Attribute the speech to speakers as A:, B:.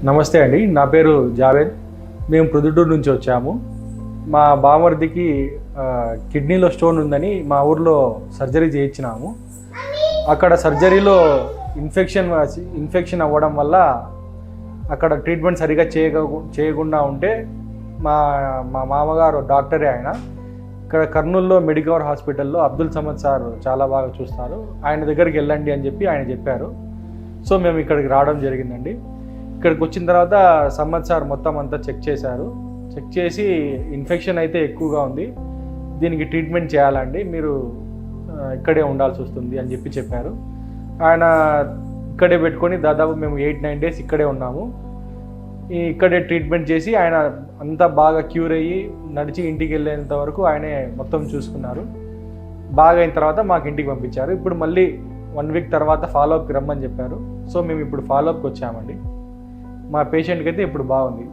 A: నమస్తే అండి, నా పేరు జావేద్. మేము ప్రొద్దుటూరు నుంచి వచ్చాము. మా బామర్దికి కిడ్నీలో స్టోన్ ఉందని మా ఊర్లో సర్జరీ చేయించినాము. అక్కడ సర్జరీలో ఇన్ఫెక్షన్ అవ్వడం వల్ల అక్కడ ట్రీట్మెంట్ సరిగా చేయకుండా ఉంటే మా మా మామగారు డాక్టరే ఆయన. ఇక్కడ కర్నూలులో మెడికవర్ హాస్పిటల్లో అబ్దుల్ సమద్ సార్ చాలా బాగా చూస్తారు, ఆయన దగ్గరికి వెళ్ళండి అని చెప్పి ఆయన చెప్పారు. సో మేము ఇక్కడికి రావడం జరిగిందండి. ఇక్కడికి వచ్చిన తర్వాత సమద్ సార్ మొత్తం అంతా చెక్ చేశారు. చెక్ చేసి ఇన్ఫెక్షన్ అయితే ఎక్కువగా ఉంది, దీనికి ట్రీట్మెంట్ చేయాలండి, మీరు ఇక్కడే ఉండాల్సి వస్తుంది అని చెప్పారు. ఆయన ఇక్కడే పెట్టుకొని దాదాపు మేము 8-9 డేస్ ఇక్కడే ఉన్నాము. ఇక్కడే ట్రీట్మెంట్ చేసి ఆయన అంతా బాగా క్యూర్ అయ్యి నడిచి ఇంటికి వెళ్ళేంత వరకు ఆయనే మొత్తం చూసుకున్నారు. బాగా అయిన తర్వాత మాకు ఇంటికి పంపించారు. ఇప్పుడు మళ్ళీ 1 వీక్ తర్వాత ఫాలోఅప్కి రమ్మని చెప్పారు. సో మేము ఇప్పుడు ఫాలోఅప్కి వచ్చామండి. మా పేషెంట్కి అయితే ఇప్పుడు బాగుంది.